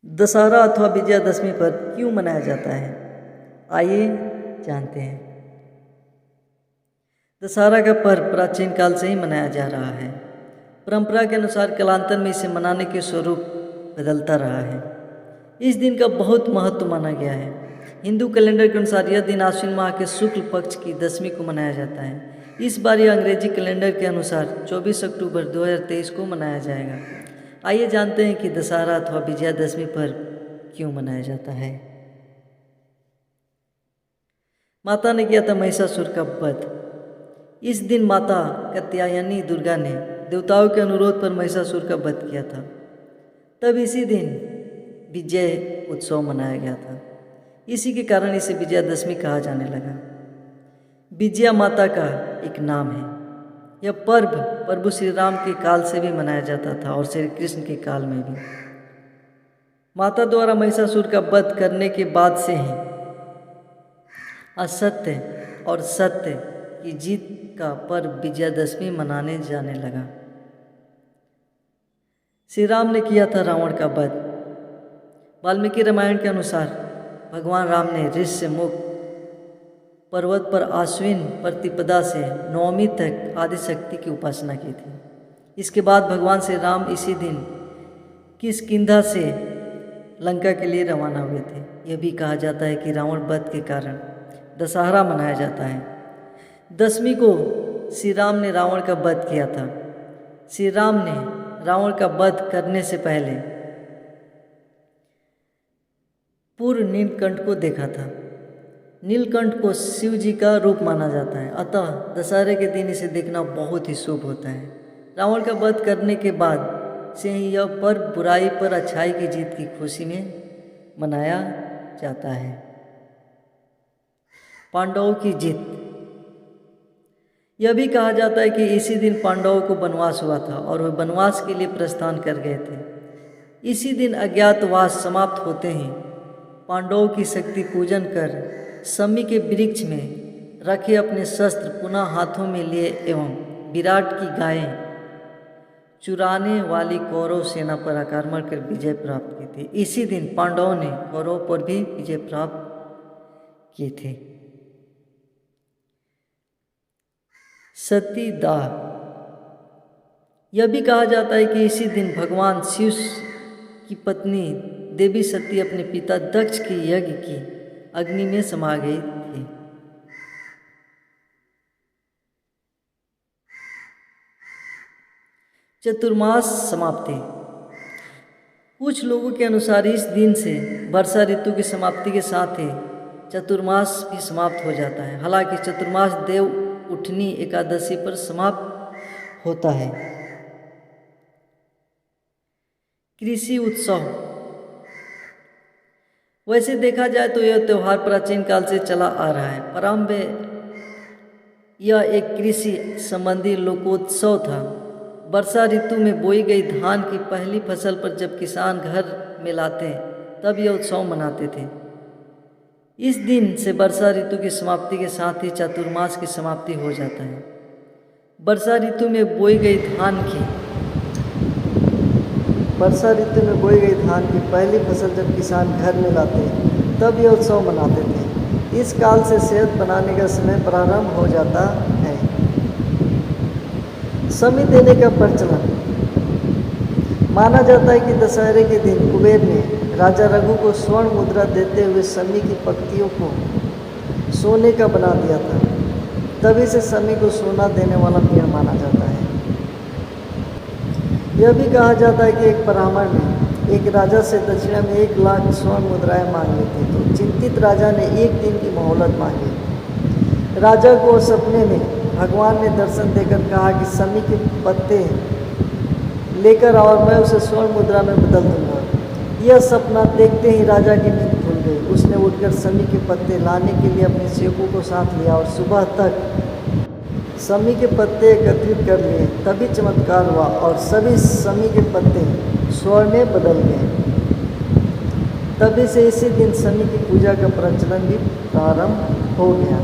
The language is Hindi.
दशहरा अथवा विजयादशमी पर क्यों मनाया जाता है, आइए जानते हैं। दशहरा का पर्व प्राचीन काल से ही मनाया जा रहा है। परंपरा के अनुसार कालांतर में इसे मनाने के स्वरूप बदलता रहा है। इस दिन का बहुत महत्व माना गया है। हिंदू कैलेंडर के अनुसार यह दिन आश्विन माह के शुक्ल पक्ष की दशमी को मनाया जाता है। इस बार यह अंग्रेजी कैलेंडर के अनुसार 24 अक्टूबर 2023 को मनाया जाएगा। आइए जानते हैं कि दशहरा अथवा विजयादशमी पर क्यों मनाया जाता है। माता ने किया था महिषासुर का वध। इस दिन माता कात्यायनी दुर्गा ने देवताओं के अनुरोध पर महिषासुर का वध किया था। तब इसी दिन विजय उत्सव मनाया गया था। इसी के कारण इसे विजयादशमी कहा जाने लगा। विजया माता का एक नाम है। यह पर्व प्रभु श्री राम के काल से भी मनाया जाता था और श्री कृष्ण के काल में भी। माता द्वारा महिषासुर का वध करने के बाद से ही असत्य और सत्य की जीत का पर्व विजयादशमी मनाने जाने लगा। श्री राम ने किया था रावण का वध। वाल्मीकि रामायण के अनुसार भगवान राम ने ऋषि मुख पर्वत पर आश्विन प्रतिपदा से नवमी तक आदिशक्ति की उपासना की थी। इसके बाद भगवान श्री राम इसी दिन किष्किंधा से लंका के लिए रवाना हुए थे। यह भी कहा जाता है कि रावण वध के कारण दशहरा मनाया जाता है। दशमी को श्री राम ने रावण का वध किया था। श्री राम ने रावण का वध करने से पहले पूर्व नीलकंठ को देखा था। नीलकंठ को शिव जी का रूप माना जाता है, अतः दशहरे के दिन इसे देखना बहुत ही शुभ होता है। रावण का वध करने के बाद से ही यह पर्व बुराई पर अच्छाई की जीत की खुशी में मनाया जाता है। पांडवों की जीत। यह भी कहा जाता है कि इसी दिन पांडवों को वनवास हुआ था और वे वनवास के लिए प्रस्थान कर गए थे। इसी दिन अज्ञातवास समाप्त होते ही पांडवों की शक्ति पूजन कर शमी के वृक्ष में रखे अपने शस्त्र पुनः हाथों में लिए एवं विराट की गायें चुराने वाली कौरव सेना पर आक्रमण कर विजय प्राप्त की थी। इसी दिन पांडवों ने कौरवों पर भी विजय प्राप्त किए थे। सती दाह। यह भी कहा जाता है कि इसी दिन भगवान शिव की पत्नी देवी सती अपने पिता दक्ष के यज्ञ की अग्नि में समा गई थी। चतुर्मास समाप्ति। कुछ लोगों के अनुसार इस दिन से वर्षा ऋतु की समाप्ति के साथ ही चतुर्मास भी समाप्त हो जाता है। हालांकि चतुर्मास देव उठनी एकादशी पर समाप्त होता है। कृषि उत्सव। वैसे देखा जाए तो यह त्यौहार प्राचीन काल से चला आ रहा है। प्रारंभ में यह एक कृषि संबंधी लोकोत्सव था। वर्षा ऋतु में बोई गई धान की पहली फसल पर जब किसान घर में लाते तब यह उत्सव मनाते थे। इस दिन से वर्षा ऋतु की समाप्ति के साथ ही चातुर्मास की समाप्ति हो जाता है। वर्षा ऋतु में बोई गई धान की पहली फसल जब किसान घर में लाते तब यह उत्सव मनाते थे। इस काल से सेहत बनाने का समय प्रारंभ हो जाता है। शमी देने का प्रचलन। माना जाता है कि दशहरे के दिन कुबेर ने राजा रघु को स्वर्ण मुद्रा देते हुए शमी की पत्तियों को सोने का बना दिया था। तभी से शमी को सोना देने वाला पेड़ माना जाता है। यह भी कहा जाता है कि एक ब्राह्मण ने एक राजा से दक्षिणा में 1 लाख स्वर्ण मुद्राएं मांग ली थी, तो चिंतित राजा ने 1 दिन की मोहलत मांगी। राजा को सपने में भगवान ने दर्शन देकर कहा कि शमी के पत्ते लेकर और मैं उसे स्वर्ण मुद्रा में बदल दूंगा। यह सपना देखते ही राजा की नींद खुल गई। उसने उठकर शमी के पत्ते लाने के लिए अपने सेवकों को साथ लिया और सुबह तक शमी के पत्ते एकत्रित कर लिए। तभी चमत्कार हुआ और सभी शमी के पत्ते स्वर्ण में बदल गए। तभी से इसी दिन शमी की पूजा का प्रचलन भी प्रारंभ हो गया।